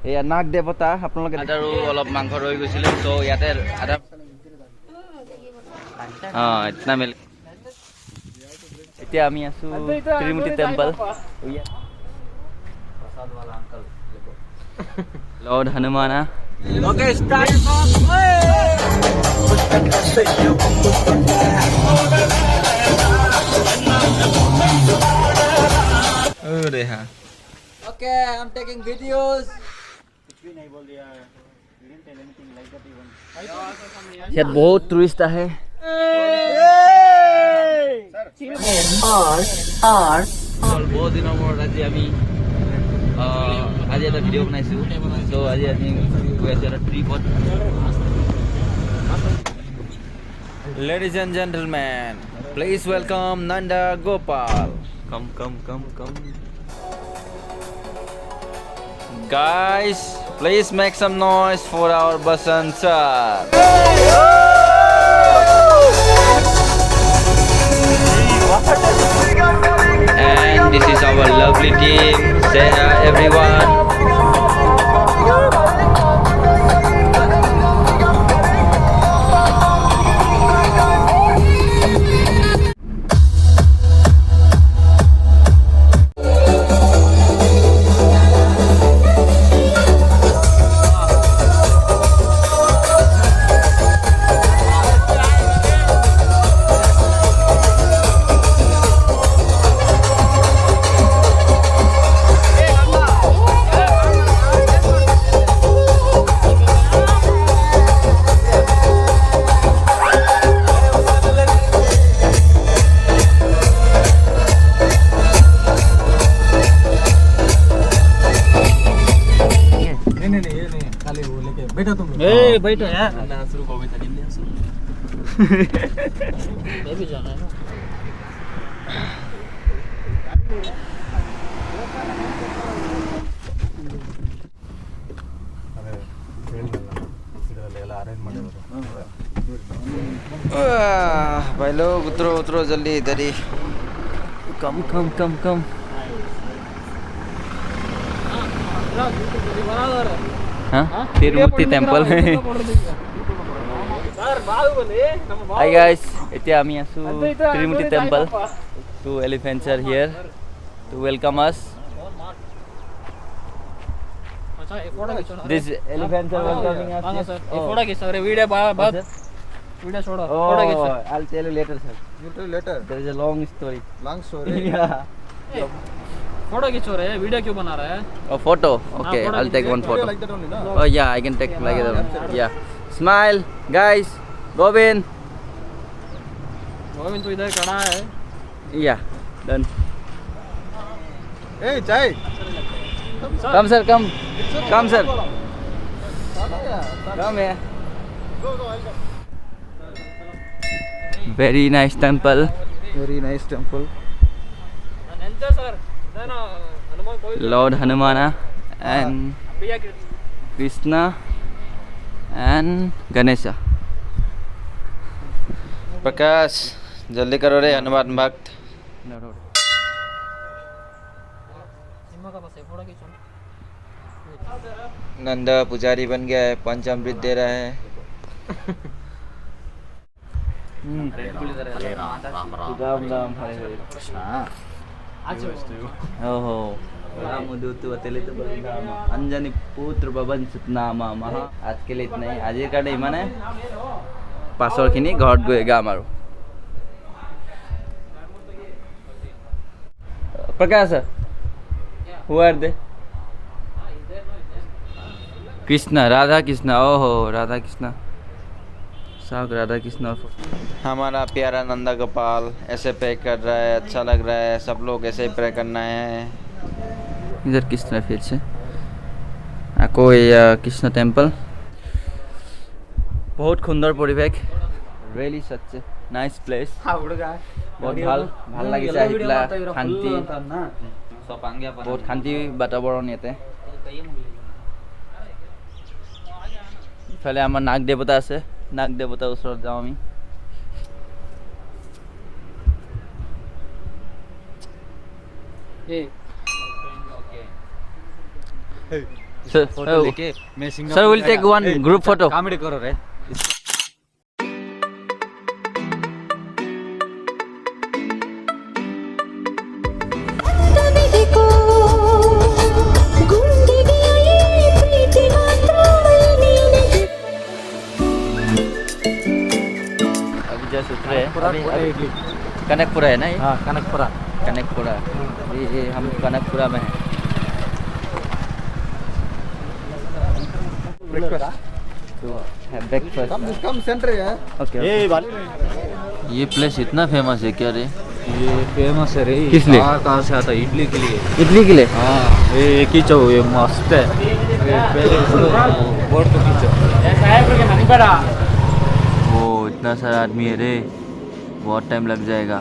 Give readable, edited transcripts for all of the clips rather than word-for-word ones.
এয়া নাগ দেৱতা আপোনালোকে আৰু অলপ মাংস ৰৈ গৈছিলে তো ইয়াতে আদা ইতনা মিল এতিয়া আমি আছো ত্ৰিমূৰ্তি টেম্পল লৰ্ড হনুমানা ओके स्टार्ट अरे हाँ Okay, I'm taking videos. यार बहुत टूरिस्ट है बहुत दिनों बाद आज আমি আজি এটা ভিডিও বনাইছো সো আজি আমি গৈ আছো এটা ট্ৰিপত Ladies and gentlemen, please welcome Nanda Gopal. Come. Guys, please make some noise for our Basant sir. And this is our lovely team. Say hi everyone. बैठो यार शुरू को भी मैं भी जाना है ना भाई लोग उतरो जल्दी इधर ही कम हाँ तिरुपति टेम्पल Hi guys, এতিয়া আমি আছো Tirumuti temple. Two elephants are here to welcome us. This elephants are welcoming us. Photo खींच रहे वीडियो बाद वीडियो छोड़ो फोटो खींच I'll tell you later sir. later There is a long story. Yeah. Photo खींचो रहे video क्यों बना रहा है Oh, photo. Okay, I'll take one photo. Oh yeah, I can take like that one. Yeah. Smile, guys. Govind. Govind तो इधर खड़ा है Yeah, done. ए चाय Come sir, come sir. Come here. Very nice temple. Sir Lord Hanumana and Krishna and Ganesha. Prakash, जल्दी करो रे हनुमान भक्त. नंदा पुजारी बन गया है, पंचामृत दे रहा है. राम हरे हरे कृष्णा. ओहो रामदूत अतलित बलिधाम अंजनी पुत्र पवन सुत नामा महा. आज के लिए इतना ही. আজিৰ কাৰণে ইমানে. পাছৰখিনি ঘৰত গৈ গাম আৰু. प्रकाश who are they? Krishna Radha Krishna. ओहो राधा कृष्णा साग राधा कृष्णा. हमारा प्यारा नंदा गोपाल ऐसे प्रे कर रहा है. अच्छा लग रहा है. सब लोग ऐसे ही प्रे करना है. इधर कृष्णा फिर से कोई कृष्ण टेम्पल. बहुत सुंदर परिवेश. Really such nice place. बहुत ভাল লাগিছে আহি পেলাই. শান্তি বহুত শান্তি বাতাবৰণ ইয়াতে. ইফালে আমাৰ নাগ দেৱতা আছে. নাগ দেৱতাৰ ওচৰত যাওঁ আমি. ये Sir, फोटो लेके मैं sir, Singapore we'll take one group photo. Comedy करो रे अभी जस्ट उतरे अभी कनकपुरा है ना ये? हाँ कनकपुरा कनकपुरा ये हम कनकपुरा में हैं। तो है ब्रेकफास्ट कम सेंटर है ओके ये वाली ये प्लेस इतना फेमस है क्या रे? ये फेमस है रे किस लिए? कहाँ से आता है इडली के लिए इडली के लिए? हाँ ये एक ही चौ ये मस्त है ये पहले इसको बोर्ड को खींचो वो इतना सारा आदमी है रे, बहुत टाइम लग जाएगा।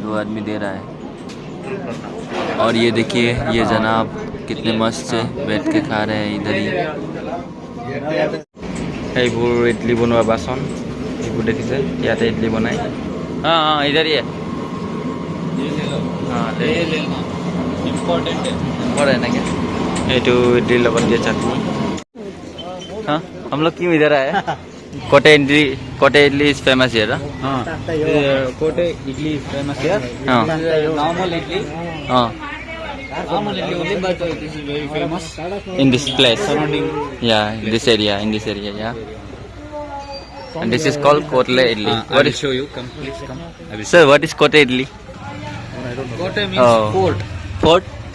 2 आदमी दे रहा है। और ये देखिए ये जनाब कितने मस्त से बैठ के खा रहे हैं इधर ही। এইবোৰ ইডলি বনোৱা বাচন এইবোৰ দেখিছে ইয়াতে ইডলি বনাই। हाँ हाँ इधर ही है। हाँ इम्पोर्टेंट है और है ना क्या এইটো ইডলিৰ লগত দিয়া চাটনি। हाँ हम लोग क्यों इधर आए? कोटे इडली इज फेमस हियर। हाँ कोटे इडली फेमस है हाँ नॉर्मल इडली हाँ normal idli only but this is very famous in this place, surrounding yeah, in this area, yeah. And this is called kotle idli. I What will is, show you come please come I will sir, what is kote idli? kote means Oh.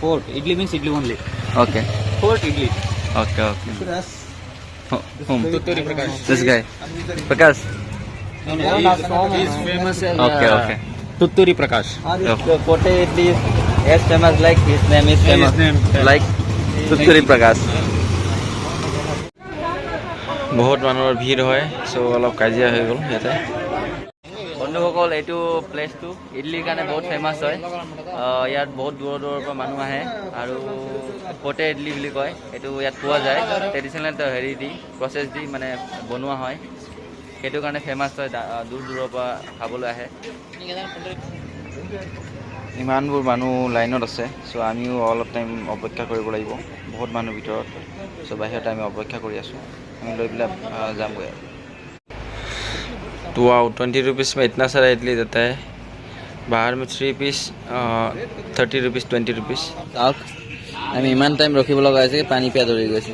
fort idli means idli only Okay, fort idli okay. Whom? Tutturi Prakash This guy, Prakash. he is famous Okay. Tutturi Prakash So kote idli is as famous like his name is famous, His name, like Tutturi Prakash. বহুত মানুহৰ ভিৰ হয়, চ' অলপ কাজিয়া হৈ গ'ল ইয়াতে। বন্ধুসকল এইটো প্লেচটো ইডলিৰ কাৰণে বহুত ফেমাছ হয়। ইয়াত বহুত দূৰৰ পৰা মানুহ আহে আৰু কোটে ইডলি বুলি কয়। এইটো ইয়াত পোৱা যায় ট্ৰেডিশ্যনেল হেৰি দি প্ৰচেছ দি মানে বনোৱা হয়, সেইটো কাৰণে ফেমাছ হয়। দূৰৰ পৰা খাবলৈ আহে। ইমানবোৰ মানুহ লাইনত আছে, চ' আমিও অলপ টাইম অপেক্ষা কৰিব লাগিব। বহুত মানুহ ভিতৰত, চ' বাহিৰতে আমি অপেক্ষা কৰি আছোঁ। আমি লৈ পেলাই যামগৈ আৰু। तो वाओ 20 रुपीज़ में इतना सारा इडली देता है। बाहर में 3 पीस 30 रुपीज़ 20 रुपीज़। চাওক আমি ইমান টাইম ৰখিব লগা হৈছে, পানী পিয়া ধৰি গৈছে।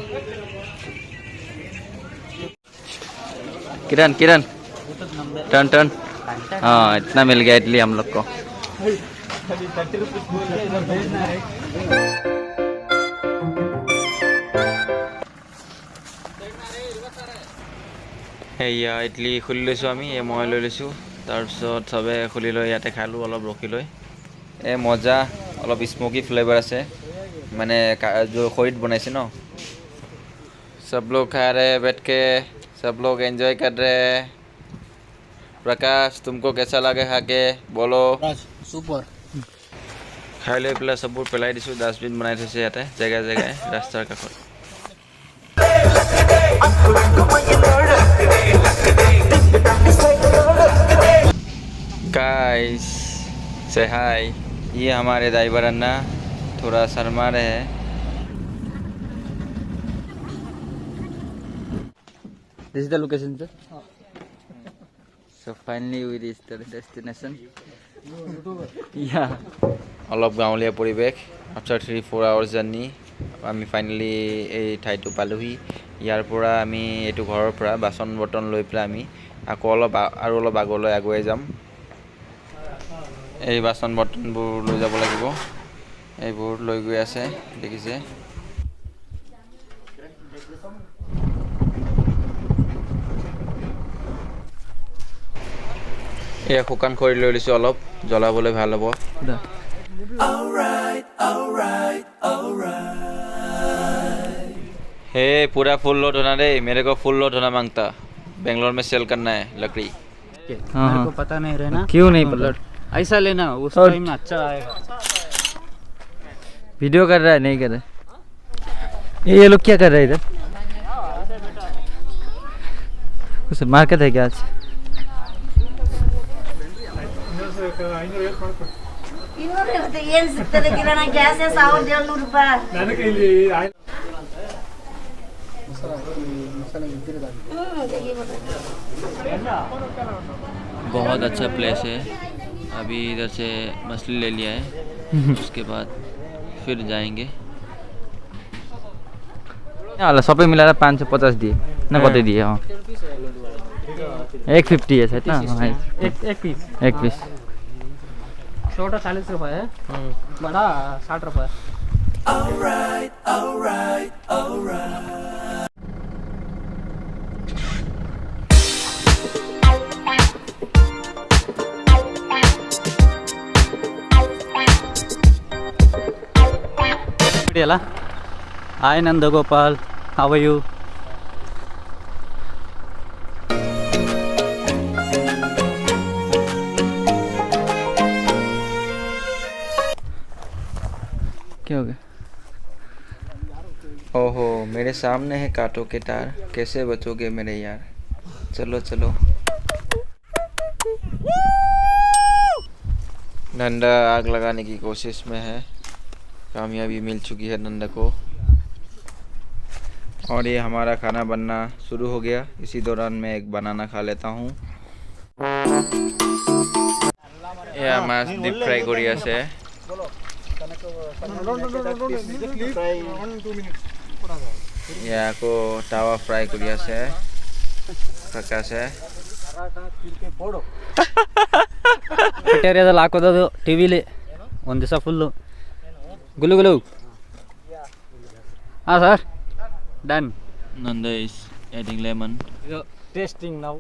किरण टर्न हाँ इतना मिल गया इडली हम लोग को। সেয়া ইডলি খুলি লৈছোঁ আমি, মই লৈ লৈছোঁ। তাৰপিছত চবে খুলি লৈ ইয়াতে খালোঁ অলপ ৰখি লৈ। মজা, অলপ স্মোকি ফ্লেভাৰ আছে, মানে খৰিত বনাইছে ন। सब लोग खा रहे हैं बैठ के, सब लोग एंजॉय कर रहे हैं। प्रकाश तुमको कैसा लगे खा के बोलो। सुपर খাই লৈ পেলাই চববোৰ পেলাই দিছোঁ। ডাষ্টবিন বনাই থৈছে ইয়াতে জেগাই ৰাস্তাৰ কাষত। गाइस से हाय, ये हमारे ड्राइवर अन्ना थोड़ा शर्मा रहे हैं। this is the location sir So finally we reached the destination. Yeah. অলপ গাঁৱলীয়া পৰিৱেশ। আফটাৰ 3-4 hours জাৰ্ণি আমি ফাইনেলি এই ঠাইটো পালোহি। ইয়াৰ পৰা আমি এইটো ঘৰৰ পৰা বাচন বৰ্তন লৈ পেলাই আমি আকৌ অলপ আগলৈ আগুৱাই যাম। এই বাচন বৰ্তনবোৰ লৈ যাব লাগিব। এইবোৰ লৈ গৈ আছে দেখিছে। এয়া শুকান খৰি লৈ লৈছোঁ, অলপ জ্বলাবলৈ ভাল হ'ব। हे पूरा फुल लोड होना रे, मेरे को फुल लोड होना मांगता। बेंगलोर में सेल करना है लकड़ी। मेरे को पता नहीं रहना क्यों नहीं पता? ऐसा लेना उस टाइम में अच्छा आएगा। वीडियो कर रहा है नहीं कर रहा है? ये लोग क्या कर रहे हैं इधर? कुछ मार्केट है क्या आज? ಇನ್ನೂರೈವತ್ತು ಏನ್ ಸಿಗ್ತದೆ ಕಿರಣ ಗ್ಯಾಸ್ 1700 ರೂಪಾಯಿ बहुत अच्छा प्लेस है। अभी इधर से मछली ले लिया है, उसके बाद फिर जाएंगे। ल सबै मिलाएर 550 दिए न कतै दिए 150 है शायद ना एक पीस एक पीस। छोटा 40 रुपए है, बड़ा 60 रुपए। ಅಲ್ಲ hi Nandagopal, how are you? क्या हो गया? ओहो, मेरे सामने है कांटों के तार, कैसे बचोगे मेरे यार। चलो चलो। नंदा आग लगाने की कोशिश में है, कामयाबी मिल चुकी है नंदा को। और ये हमारा खाना बनना शुरू हो गया। इसी दौरान मैं एक बनाना खा लेता हूँ। यह माछ डीप फ्राई करी আছে। ইয়াকো টাওয়া ফ্রাই করি আছে কাকাছে। ಏರಿಯಾದಲ್ಲಿ ಹಾಕೋದು ಟಿವಿಲಿ ಒಂದು ದಿವಸ ಫುಲ್ಲು ಗುಲು ಗುಲು। ಹಾಂ sir, done. Nanda is adding lemon. Tasting now.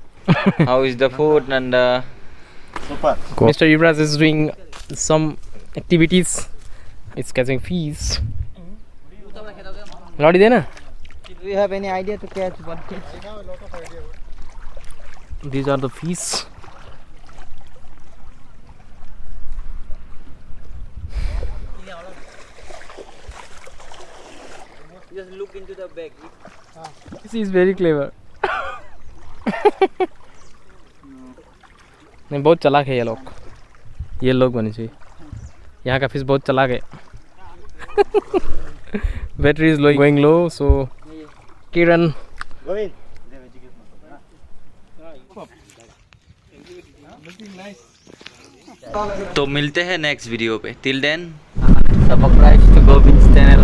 How is the food, Nanda? Mr. Yuvraj is doing some activities. It's catching fish. Lodi there na? Do you have any idea to catch one fish? These are the fish. Just look into the bag. This is very clever. नहीं, बहुत चालाक है ये लोग बने चाहिए। यहाँ का फिश बहुत चालाक है। Battery is going low, so Kiran तो मिलते हैं नेक्स्ट वीडियो पे। Till then Subscribe to Govin's channel.